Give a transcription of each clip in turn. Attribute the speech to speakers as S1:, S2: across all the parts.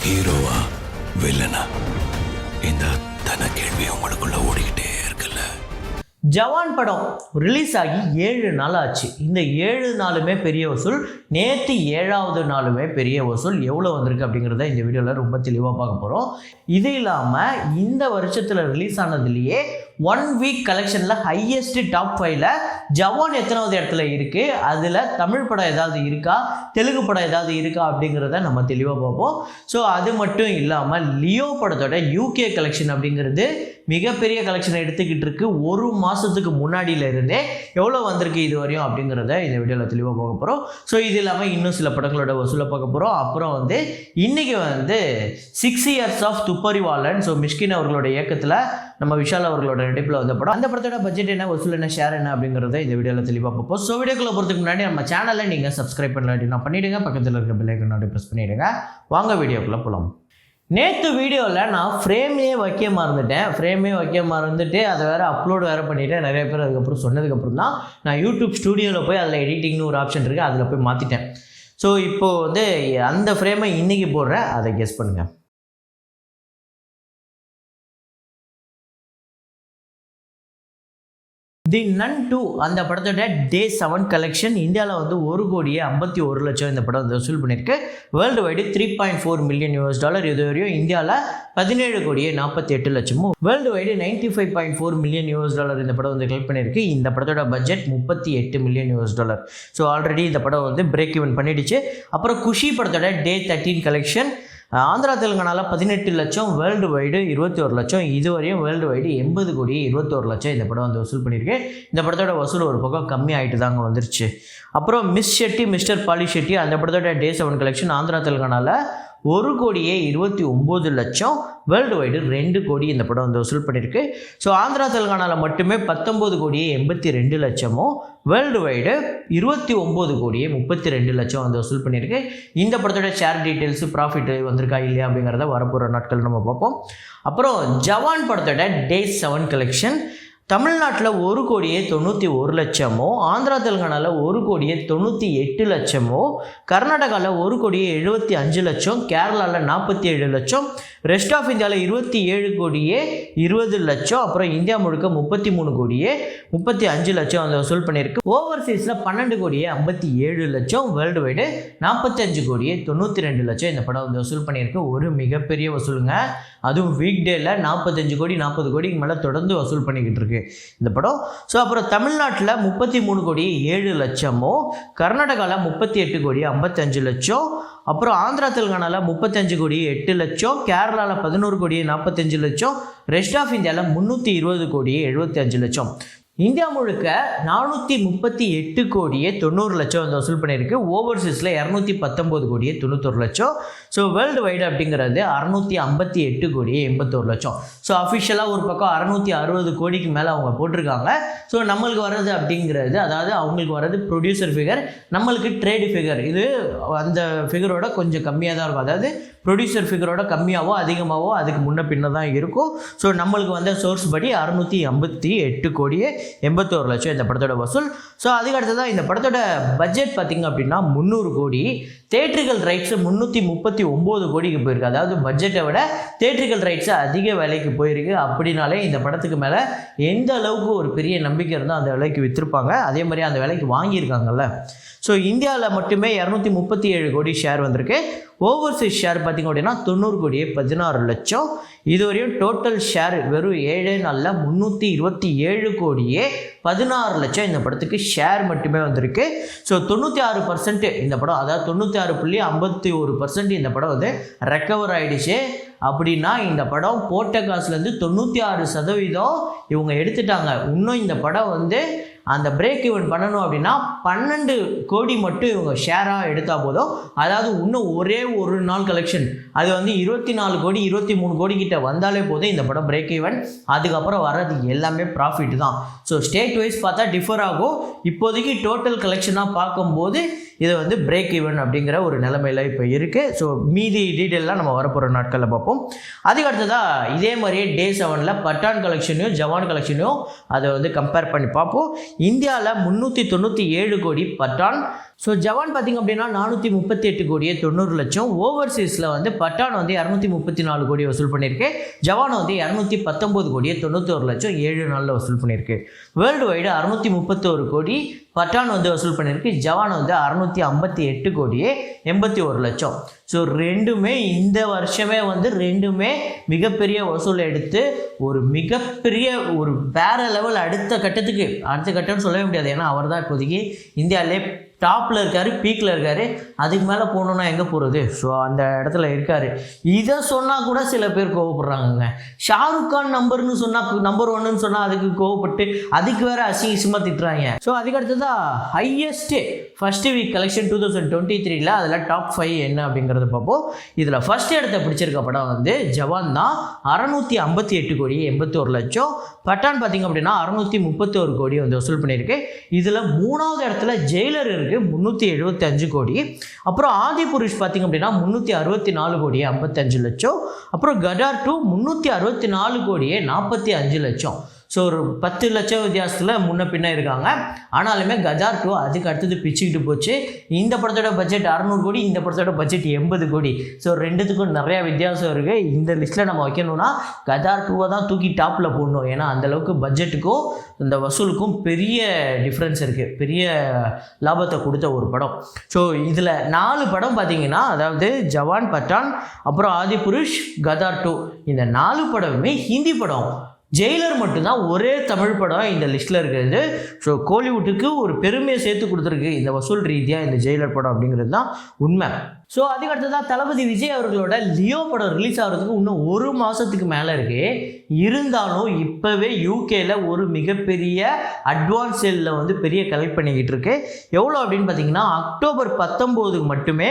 S1: ஹீரோவா வில்லனா? இந்த அத்தனை கேள்வி உங்களுக்குள்ள ஓடிக்கிட்டே இருக்குல்ல.
S2: ஜவான் படம் ரிலீஸ் ஆகி 7 நாள் ஆச்சு. இந்த 7 நாளுமே பெரிய வசூல். நேற்று 7வது நாளுமே பெரிய வசூல். எவ்வளோ வந்திருக்கு அப்படிங்கிறத இந்த வீடியோவில் ரொம்ப தெளிவாக பார்க்க போகிறோம். இது இல்லாமல் இந்த வருஷத்தில் ரிலீஸ் ஆனதுலேயே 1 வீக் கலெக்ஷனில் ஹையஸ்ட் டாப் 5ல் ஜவான் எத்தனாவது இடத்துல இருக்குது, அதில் தமிழ் படம் ஏதாவது இருக்கா, தெலுங்கு படம் ஏதாவது இருக்கா அப்படிங்கிறத நம்ம தெளிவாக பார்ப்போம். ஸோ அது மட்டும் இல்லாமல் லியோ படத்தோட UK கலெக்ஷன் அப்படிங்கிறது மிகப்பெரிய கலெக்ஷனை எடுத்துக்கிட்டு இருக்கு. ஒரு மாதத்துக்கு முன்னாடியிலிருந்தே எவ்வளோ வந்திருக்கு இது வரையும் அப்படிங்கிறத இந்த வீடியோவில் தெளிவாக பார்க்க போகிறோம். ஸோ இது இல்லாமல் இன்னும் சில படங்களோட வசூலை பார்க்க போகிறோம். அப்புறம் இன்றைக்கி 6 years of Thupparivaalan, so Mysskin அவர்களோட இயக்கத்தில் நம்ம விஷால் அவர்களோட நடிப்பில் வந்த படம். அந்த படத்தோட பட்ஜெட் என்ன, வசூல் என்ன, ஷேர் என்ன அப்படிங்கிறத இந்த வீடியோவில் தெளிவாக பார்ப்போம். ஸோ வீடியோக்குள்ள போகிறதுக்கு முன்னாடி நம்ம சேனலை நீங்கள் சப்ஸ்கிரைப் பண்ணலாட்டினா பண்ணிவிடுங்க, பக்கத்தில் இருக்க பெல் ஐக்கனை ப்ரெஸ் பண்ணிவிடுங்க. வாங்க வீடியோக்குள்ளே போகலாம். நேற்று வீடியோவில் நான் ஃப்ரேமே வைக்க மறந்துட்டு அதை வேறு அப்லோட் வேறு பண்ணிவிட்டேன். நிறைய பேர் அதுக்கப்புறம் சொன்னதுக்கப்புறம் தான் நான் யூடியூப் ஸ்டூடியோவில் போய் அதில் எடிட்டிங்னு ஒரு ஆப்ஷன் இருக்குது, அதில் போய் மாற்றிட்டேன். ஸோ இப்போது அந்த ஃப்ரேமை இன்றைக்கி போடுறேன், அதை கெஸ் பண்ணுங்கள். தி நன் 2 அந்த படத்தோட Day 7 கலெக்ஷன் இந்தியாவில் 1,51,00,000 இந்த படம் வசூல் பண்ணியிருக்கு. World wide $3.4 million. இது வரையும் இந்தியாவில் 17,48,00,000, வேர்ல்டு வைடு $95.4 மில்லியன் இந்த படம் கலெக்ட் பண்ணியிருக்கு. இந்த படத்தோட பட்ஜெட் $38 மில்லியன். ஸோ ஆல்ரெடி இந்த படம் பிரேக் ஈவன் பண்ணிடுச்சு. அப்புறம் குஷி படத்தோட Day 13 கலெக்ஷன் ஆந்திரா தெலுங்கானாவில் 18 லட்சம், வேர்ல்டு வைடு 21 லட்சம். இதுவரையும் வேர்ல்டு வைடு 80,21,00,000 இந்த படம் வசூல் பண்ணியிருக்கு. இந்த படத்தோட வசூல் ஒரு பக்கம் கம்மி ஆகிட்டு தாங்க வந்துருச்சு. அப்புறம் miss Shetty mister Polishetty அந்த படத்தோட Day 7 கலெக்ஷன் ஆந்திரா தெலுங்கானாவில் 1,29,00,000, வேர்ல்டு வைடு 2 கோடி இந்த படம் வசூல் பண்ணியிருக்கு. ஸோ ஆந்திரா தெலுங்கானாவில் மட்டுமே 19,82,00,000, வேர்ல்டு வைடு 29,32,00,000 வசூல் பண்ணியிருக்கு. இந்த படத்தோட ஷேர் டீட்டெயில்ஸு, ப்ராஃபிட் வந்திருக்கா இல்லையா அப்படிங்கிறத வரப்போகிற நாட்கள் நம்ம பார்ப்போம். அப்புறம் ஜவான் படத்தோட Day 7 கலெக்ஷன் தமிழ்நாட்டில் 1,91,00,000, ஆந்திரா தெலுங்கானாவில் 1,98,00,000, கர்நாடகாவில் 1,75,00,000, கேரளாவில் 47,00,000, ரெஸ்ட் ஆஃப் இந்தியாவில் 27,20,00,000, அப்புறம் இந்தியா முழுக்க 33,35,00,000 வசூல் பண்ணியிருக்கு. ஓவர்சீஸில் 12,57,00,000, வேர்ல்டு வைடு 45,92,00,000 இந்த படம் வசூல் பண்ணியிருக்கு. ஒரு மிகப்பெரிய வசூலுங்க. அதுவும் வீக் டேயில் 45 கோடி 40 கோடிக்கு மேலே தொடர்ந்து வசூல் பண்ணிக்கிட்டு இருக்கு இந்த படம். ஸோ அப்புறம் தமிழ்நாட்டில் 33,07,00,000, கர்நாடகாவில் 38,55,00,000, அப்புறம் ஆந்திரா தெலுங்கானாவில் 35,08,00,000, கேரளாவில் 11,45,00,000, ரெஸ்ட் ஆஃப் இந்தியாவில் 320,75,00,000. இந்தியா முழுக்க 438,90,00,000 வசூல் பண்ணியிருக்கு. ஓவர்சீஸில் 219,91,00,000. ஸோ வேர்ல்டு வைடு அப்படிங்கிறது 658,81,00,000. ஸோ அஃபிஷியலாக ஒரு பக்கம் 660 கோடிக்கு மேலே அவங்க போட்டிருக்காங்க. ஸோ நம்மளுக்கு வர்றது அப்படிங்கிறது, அதாவது அவங்களுக்கு வர்றது ப்ரொடியூசர் ஃபிகர், நம்மளுக்கு ட்ரேடு ஃபிகர். இது அந்த ஃபிகரோட கொஞ்சம் கம்மியாக தான் இருக்கும். அதாவது ப்ரொடியூசர் ஃபிகரோட கம்மியாகவோ அதிகமாகவோ அதுக்கு முன்ன பின்ன தான் இருக்கும். ஸோ நம்மளுக்கு சோர்ஸ் படி 658,81,00,000 இந்த படத்தோட வசூல். ஸோ அதுக்கு அடுத்ததான் இந்த படத்தோட பட்ஜெட் பார்த்திங்க அப்படின்னா 300 கோடி. தேட்ரிக்கல் ரைட்ஸு 339 கோடிக்கு போயிருக்கு. அதாவது பட்ஜெட்டை விட தேட்ரிக்கல் ரைட்ஸு அதிக விலைக்கு போயிருக்கு. அப்படின்னாலே இந்த படத்துக்கு மேலே எந்த அளவுக்கு ஒரு பெரிய நம்பிக்கை இருந்தால் அந்த விலைக்கு விற்றுருப்பாங்க. அதே மாதிரி அந்த விலைக்கு வாங்கியிருக்காங்கல்ல. ஸோ இந்தியாவில் மட்டுமே 237 கோடி ஷேர் வந்திருக்கு. ஓவர்சீஸ் ஷேர் பார்த்திங்க அப்படின்னா 90 கோடியே 16 லட்சம். இதுவரையும் டோட்டல் ஷேர் வெறும் 7 நாளில் 327 கோடியே 16 லட்சம் இந்த படத்துக்கு ஷேர் மட்டுமே வந்திருக்கு. ஸோ 96% இந்த படம், அதாவது 96.51% இந்த படம் ரெக்கவர் ஆகிடுச்சு. அப்படின்னா இந்த படம் போட்ட காசுலேருந்து 96% இவங்க எடுத்துட்டாங்க. இன்னும் இந்த படம் அந்த பிரேக் ஈவன் பண்ணணும் அப்படின்னா 12 கோடி மட்டும் இவங்க ஷேராக எடுத்தால் போதும். அதாவது இன்னும் ஒரே ஒரு நாள் கலெக்ஷன் அது 24 கோடி 23 கோடி கிட்ட வந்தாலே போதும் இந்த படம் பிரேக் ஈவன். அதுக்கப்புறம் வர்றது எல்லாமே ப்ராஃபிட் தான். ஸோ ஸ்டேட் வைஸ் பார்த்தா டிஃபர் ஆகும். இப்போதைக்கு டோட்டல் கலெக்ஷனாக பார்க்கும்போது இது பிரேக் ஈவன் அப்படிங்கிற ஒரு நிலைமையில் இப்போ இருக்குது. ஸோ மீதி டீட்டெயிலாம் நம்ம வரப்போகிற நாட்களில் பார்ப்போம். அதுக்கு அடுத்ததாக இதே மாதிரியே Day 7ல் பட்டான் கலெக்ஷனையும் ஜவான் கலெக்ஷனையும் அதை கம்பேர் பண்ணி பார்ப்போம். இந்தியாவில் 397 கோடி பட்டான், ஸோ ஜவான் பார்த்திங்க அப்படின்னா 438 கோடியே 90 லட்சம். ஓவர்சீஸில் வந்து பட்டான் வந்து 234 கோடி வசூல் பண்ணியிருக்கு. ஜவான் வந்து 219 கோடியே 91 லட்சம் 7 நாளில் வசூல் பண்ணியிருக்கு. வேர்ல்டு வைடு 631 கோடி பட்டான் வந்து வசூல் பண்ணியிருக்கு. ஜவான் வந்து 658 கோடியே 81 லட்சம். ஸோ ரெண்டுமே இந்த வருஷமே வந்து ரெண்டுமே மிகப்பெரிய வசூல் எடுத்து ஒரு மிகப்பெரிய ஒரு வேற லெவல் அடுத்த கட்டம்னு சொல்லவே முடியாது. ஏன்னா அவர் தான் இப்போதைக்கு இந்தியாவிலே டாப்பில் இருக்கார், பீக்கில் இருக்கார். அதுக்கு மேலே போகணுன்னா எங்கே போகிறது? ஸோ அந்த இடத்துல இருக்கார். இதை சொன்னால் கூட சில பேர் கோவப்படுறாங்கங்க. ஷாருக் கான் நம்பர்னு சொன்னால் நம்பர் 1ன்னு சொன்னால் அதுக்கு கோவப்பட்டு அதுக்கு வேறு அசிங்கமாக திட்டுறாங்க. ஸோ அதுக்கடுத்ததான் ஹையஸ்ட்டு ஃபஸ்ட்டு வீக் கலெக்ஷன் 2023 அதில் டாப் 5 என்ன அப்படிங்கிறத பார்ப்போம். இதில் ஃபஸ்ட் இடத்த பிடிச்சிருக்க படம் வந்து ஜவான் தான். 658 கோடி 81 லட்சம். பட்டான் பார்த்திங்க அப்படின்னா 631 கோடி வந்து வசூல் பண்ணியிருக்கு. இதில் 3வது இடத்துல ஜெயிலர் இருக்குது 375 கோடி. அப்புறம் ஆதிபுருஷ் பார்த்திங்க அப்படின்னா 364 கோடி 55 லட்சம். அப்புறம் கடார் 2 364 கோடியே 45 லட்சம். ஸோ ஒரு 10 லட்சம் வித்தியாசத்தில் முன்ன பின்ன இருக்காங்க. ஆனாலுமே கஜார் 2 அதுக்கு அடுத்தது பிச்சுக்கிட்டு போச்சு. இந்த படத்தோட பட்ஜெட் 600 கோடி, இந்த படத்தோட பட்ஜெட் 80 கோடி. ஸோ ரெண்டுத்துக்கும் நிறையா வித்தியாசம் இருக்குது. இந்த லிஸ்ட்டில் நம்ம வைக்கணும்னா கஜார் 2 தான் தூக்கி டாப்பில் போடணும். ஏன்னா அந்தளவுக்கு பட்ஜெட்டுக்கும் இந்த வசூலுக்கும் பெரிய டிஃப்ரென்ஸ் இருக்குது. பெரிய லாபத்தை கொடுத்த ஒரு படம். ஸோ இதில் 4 படம் பார்த்திங்கன்னா, அதாவது ஜவான், பட்டான், அப்புறம் ஆதிபுருஷ், கதார் 2 இந்த 4 படமுமே ஹிந்தி படம். ஜெயிலர் மட்டும்தான் ஒரே தமிழ் படம் இந்த லிஸ்ட்டில் இருக்கிறது. ஸோ கோலிவுட்டுக்கு ஒரு பெருமையை சேர்த்து கொடுத்துருக்கு இந்த வசூல் ரீதியாக இந்த ஜெயிலர் படம் அப்படிங்கிறது தான் உண்மை. ஸோ அதுக்கடுத்ததான் தளபதி விஜய் அவர்களோட லியோ படம் ரிலீஸ் ஆகிறதுக்கு இன்னும் 1 மாதத்துக்கு மேலே இருக்குது. இருந்தாலும் இப்போவே யூகேயில் ஒரு மிகப்பெரிய அட்வான்ஸ் சேலில் வந்து பெரிய கலெக்ட் பண்ணிக்கிட்டு இருக்கு. எவ்வளோ அப்படின்னு பார்த்தீங்கன்னா, அக்டோபர் 19க்கு மட்டுமே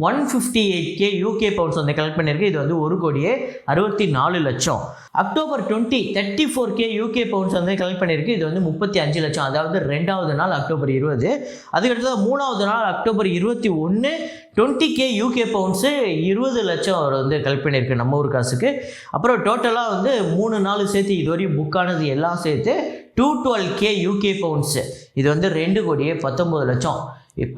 S2: 158K யூகே பவுண்ட்ஸ் வந்து கலெக்ட் பண்ணியிருக்கு. இது வந்து 1 கோடியே 64 லட்சம். அக்டோபர் 34K யூகே பவுண்ட்ஸ் வந்து கலெக்ட் பண்ணியிருக்கு. இது வந்து 35 லட்சம். அதாவது 2வது நாள் அக்டோபர் 20. அதுக்கடுத்தது 3வது நாள் அக்டோபர் 21 20K யூகே பவுண்ட்ஸு 20 லட்சம் அவர் வந்து கலெக்ட் பண்ணியிருக்கு நம்ம ஊர் காசுக்கு. அப்புறம் டோட்டலாக வந்து 3 நாள் சேர்த்து இதுவரையும் புக் ஆனது எல்லாம் சேர்த்து 212K யூகே பவுண்ட்ஸு. இது வந்து 2 கோடியே 19 லட்சம்.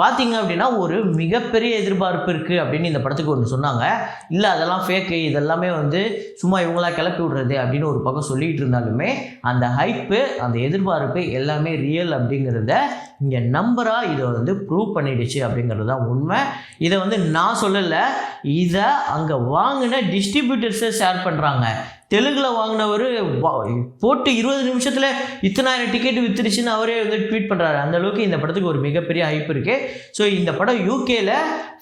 S2: பார்த்தீங்க அப்படின்னா ஒரு மிகப்பெரிய எதிர்பார்ப்பு இருக்குது அப்படின்னு இந்த படத்துக்கு ஒன்று சொன்னாங்க. இல்லை அதெல்லாம் ஃபேக்கு, இதெல்லாமே வந்து சும்மா இவங்களா கிளப்பி விடுறது அப்படின்னு ஒரு பக்கம் சொல்லிகிட்டு இருந்தாலுமே அந்த ஹைப்பு, அந்த எதிர்பார்ப்பு எல்லாமே ரியல் அப்படிங்கிறத இங்கே நம்பராக இதை வந்து ப்ரூவ் பண்ணிடுச்சு அப்படிங்கிறது தான் உண்மை. இதை வந்து நான் சொல்லலை, இதை அங்கே வாங்கின டிஸ்ட்ரிபியூட்டர்ஸை ஷேர் பண்ணுறாங்க. தெலுங்கில் வாங்கினவர் போட்டு 20 நிமிஷத்தில் இத்தனாயிரம் டிக்கெட் வித்துருச்சுன்னு அவரே வந்து ட்வீட் பண்ணுறாரு. அந்தளவுக்கு இந்த படத்துக்கு ஒரு மிகப்பெரிய ஹைப் இருக்குது. ஸோ இந்த படம் யூகேல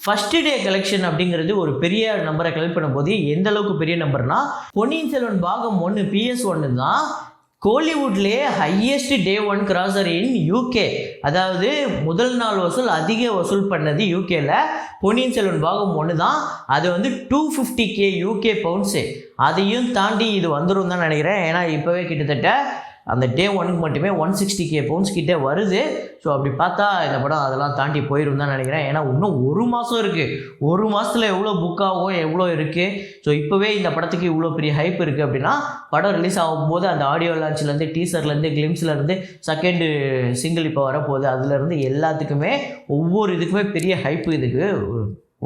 S2: ஃபஸ்ட் டே கலெக்ஷன் அப்படிங்கிறது ஒரு பெரிய நம்பரை கலெக்ட் பண்ணும்போது எந்த அளவுக்கு பெரிய நம்பர்னா, பொன்னியின் செல்வன் பாகம் 1 PS1 தான் கோலிவுட்லேயே highest day 1 grosser in UK. அதாவது முதல் நாள் வசூல் அதிக வசூல் பண்ணது யூகேல பொன்னியின் செல்வன் பாகம் 1 தான். அது வந்து 250K யூகே பவுண்ட்ஸு. அதையும் தாண்டி இது வந்துடும் தான் நினைக்கிறேன். ஏன்னா இப்போவே கிட்டத்தட்ட அந்த டே 1க்கு மட்டுமே 160K பவுண்ட்ஸ் கிட்டே வருது. ஸோ அப்படி பார்த்தா இந்த படம் அதெல்லாம் தாண்டி போயிடும் தான் நினைக்கிறேன். ஏன்னா இன்னும் 1 மாதம் இருக்குது. 1 மாதத்தில் எவ்வளோ புக் ஆகும், எவ்வளோ இருக்குது. ஸோ இப்போவே இந்த படத்துக்கு இவ்வளோ பெரிய ஹைப் இருக்குது அப்படின்னா, படம் ரிலீஸ் ஆகும்போது அந்த ஆடியோ லான்ச்லேருந்து, டீசர்லேருந்து, கிளிம்ஸ்லேருந்து, செகண்டு சிங்கிள் இப்போ வரப்போகுது, அதுலேருந்து எல்லாத்துக்குமே ஒவ்வொரு இதுக்குமே பெரிய ஹைப்பு இதுக்கு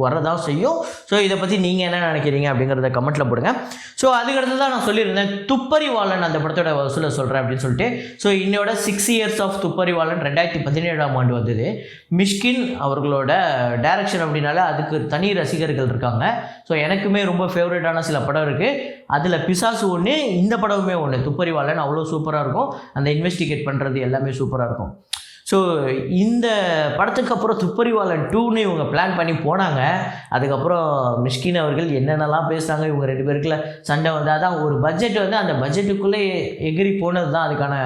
S2: வரதான் செய்யும். ஸோ இதை பற்றி நீங்கள் என்ன நினைக்கிறீங்க அப்படிங்கிறத கமெண்ட்டில் போடுங்க. ஸோ அதுக்கடுத்து தான் நான் சொல்லியிருந்தேன் துப்பறிவாளன் அந்த படத்தோட வசூலை சொல்கிறேன் அப்படின்னு சொல்லிட்டு. ஸோ இன்னோட 6 இயர்ஸ் ஆஃப் துப்பறிவாளன் 2017ஆம் ஆண்டு வந்தது. மிஷ்கின் அவர்களோட டைரக்ஷன் அப்படின்னால அதுக்கு தனி ரசிகர்கள் இருக்காங்க. ஸோ எனக்குமே ரொம்ப ஃபேவரட்டான சில படம் இருக்குது. அதில் பிசாசு ஒன்று, இந்த படமுமே ஒன்று. துப்பறிவாளன் அவ்வளோ சூப்பராக இருக்கும். அந்த இன்வெஸ்டிகேட் பண்ணுறது எல்லாமே சூப்பராக இருக்கும். ஸோ இந்த படத்துக்கு அப்புறம் துப்பறிவாளன் 2ன்னு இவங்க பிளான் பண்ணி போனாங்க. அதுக்கப்புறம் மிஷ்கின் அவர்கள் என்னென்னலாம் பேசுகிறாங்க, இவங்க 2 பேருக்குள்ள சண்டை வந்து, அதான் ஒரு பட்ஜெட் வந்து அந்த பட்ஜெட்டுக்குள்ளே எகிரி போனது தான் அதுக்கான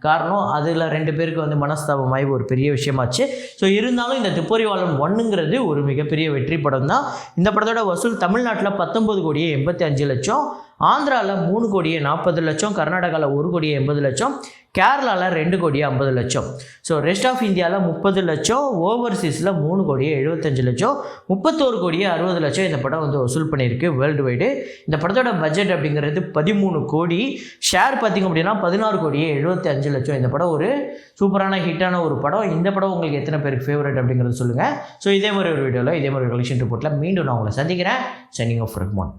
S2: காரணம். அதில் 2 பேருக்கு வந்து மனஸ்தாபமாகி ஒரு பெரிய விஷயமாச்சு. ஸோ இருந்தாலும் இந்த துப்பறிவாளன் 1ங்கிறது ஒரு மிகப்பெரிய வெற்றி படம் தான். இந்த படத்தோட வசூல் தமிழ்நாட்டில் 19 கோடியே 85 லட்சம். ஆந்திராவில் 3,40,00,000, கர்நாடகாவில் 1,80,00,000, கேரளாவில் 2,50,00,000. ஸோ ரெஸ்ட் ஆஃப் இந்தியாவில் 30 லட்சம், ஓவர்சீஸில் 3,75,00,000, 31,60,00,000 இந்த படம் வந்து வசூல் பண்ணியிருக்கு வேர்ல்டு வைடு. இந்த படத்தோட பட்ஜெட் அப்படிங்கிறது 13 கோடி. ஷேர் பார்த்திங்க அப்படின்னா 16,75,00,000. இந்த படம் ஒரு சூப்பரான ஹிட்டான ஒரு படம். இந்த படம் உங்களுக்கு எத்தனை பேருக்கு ஃபேவரட் அப்படிங்கிறது சொல்லுங்கள். ஸோ இதே மாதிரி ஒரு வீடியோவில் இதே மாதிரி கலெக்ஷன் ரிப்போர்ட்டில் மீண்டும் நான் உங்களை சந்திக்கிறேன். Signing off Rahman.